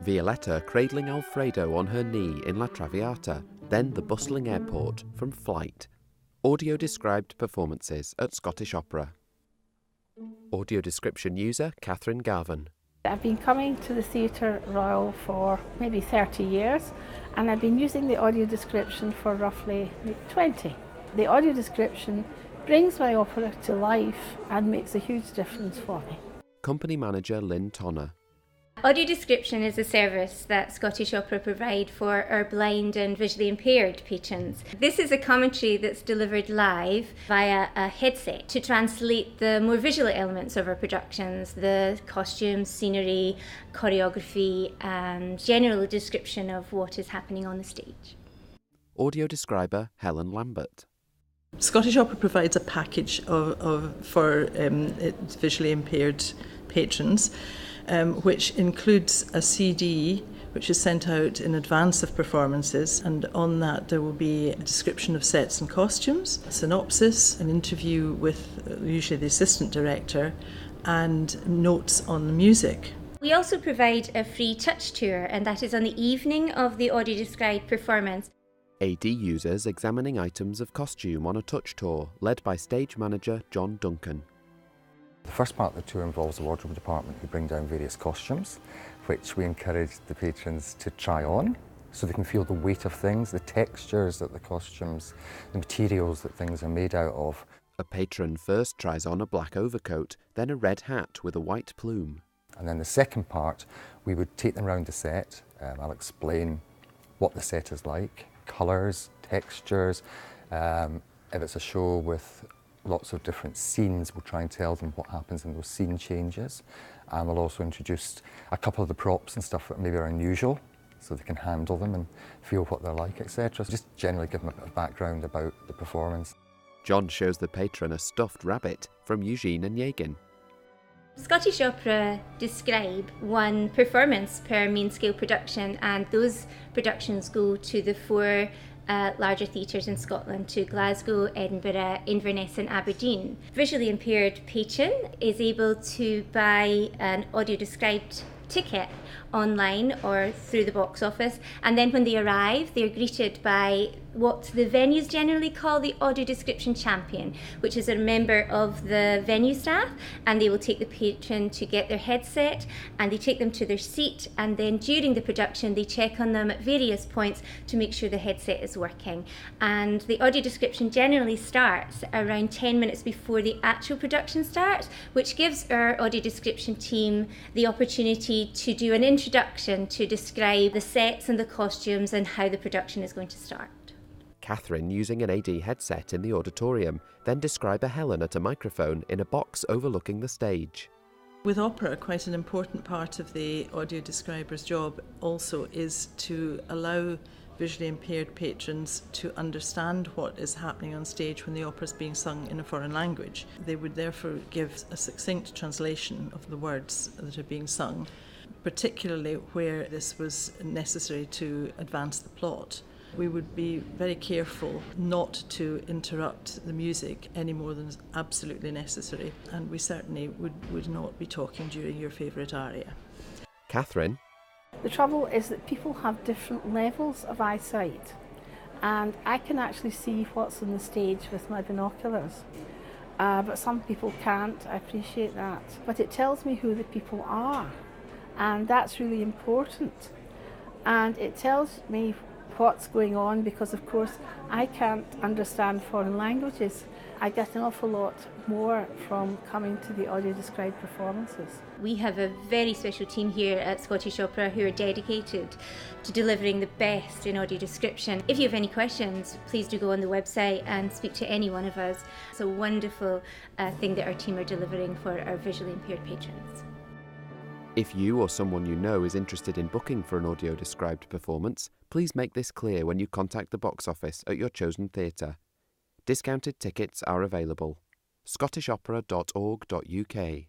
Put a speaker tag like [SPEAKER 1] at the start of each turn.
[SPEAKER 1] Violetta cradling Alfredo on her knee in La Traviata, then the bustling airport from Flight. Audio described performances at Scottish Opera. Audio description user Katharine Garven.
[SPEAKER 2] I've been coming to the Theatre Royal for maybe 30 years, and I've been using the audio description for roughly 20. The audio description brings my opera to life and makes a huge difference for me.
[SPEAKER 1] Company manager Lynn Tonner.
[SPEAKER 3] Audio description is a service that Scottish Opera provide for our blind and visually impaired patrons. This is a commentary that's delivered live via a headset to translate the more visual elements of our productions, the costumes, scenery, choreography, and general description of what is happening on the stage.
[SPEAKER 1] Audio describer Helen Lambert.
[SPEAKER 4] Scottish Opera provides a package for its visually impaired patrons, which includes a CD which is sent out in advance of performances, and on that there will be a description of sets and costumes, a synopsis, an interview with usually the assistant director, and notes on the music.
[SPEAKER 3] We also provide a free touch tour, and that is on the evening of the audio described performance.
[SPEAKER 1] AD users examining items of costume on a touch tour, led by stage manager John Duncan.
[SPEAKER 5] The first part of the tour involves the wardrobe department who bring down various costumes, which we encourage the patrons to try on so they can feel the weight of things, the textures that the costumes, the materials that things are made out of.
[SPEAKER 1] A patron first tries on a black overcoat, then a red hat with a white plume.
[SPEAKER 5] And then the second part, we would take them around the set. I'll explain what the set is like, colours, textures. If it's a show with lots of different scenes, we'll try and tell them what happens in those scene changes. And we'll also introduce a couple of the props and stuff that maybe are unusual, so they can handle them and feel what they're like, etc. So just generally give them a bit of background about the performance.
[SPEAKER 1] John shows the patron a stuffed rabbit from Eugene and Yegin.
[SPEAKER 3] Scottish Opera describe one performance per main scale production, and those productions go to the four larger theatres in Scotland, to Glasgow, Edinburgh, Inverness and Aberdeen. Visually impaired patron is able to buy an audio described ticket online or through the box office, and then when they arrive they're greeted by what the venues generally call the audio description champion, which is a member of the venue staff, and they will take the patron to get their headset and they take them to their seat, and then during the production they check on them at various points to make sure the headset is working. And the audio description generally starts around 10 minutes before the actual production starts, which gives our audio description team the opportunity to do an introduction to describe the sets and the costumes and how the production is going to start.
[SPEAKER 1] Katharine using an AD headset in the auditorium, then describe a Helen at a microphone in a box overlooking the stage.
[SPEAKER 4] With opera, quite an important part of the audio describer's job also is to allow visually impaired patrons to understand what is happening on stage when the opera is being sung in a foreign language. They would therefore give a succinct translation of the words that are being sung, particularly where this was necessary to advance the plot. We would be very careful not to interrupt the music any more than is absolutely necessary, and we certainly would not be talking during your favourite aria.
[SPEAKER 1] Katharine.
[SPEAKER 2] The trouble is that people have different levels of eyesight, and I can actually see what's on the stage with my binoculars, but some people can't. I appreciate that, but it tells me who the people are, and that's really important, and it tells me what's going on, because of course I can't understand foreign languages. I get an awful lot more from coming to the audio described performances.
[SPEAKER 3] We have a very special team here at Scottish Opera who are dedicated to delivering the best in audio description. If you have any questions, please do go on the website and speak to any one of us. It's a wonderful thing that our team are delivering for our visually impaired patrons.
[SPEAKER 1] If you or someone you know is interested in booking for an audio described performance, please make this clear when you contact the box office at your chosen theatre. Discounted tickets are available. scottishopera.org.uk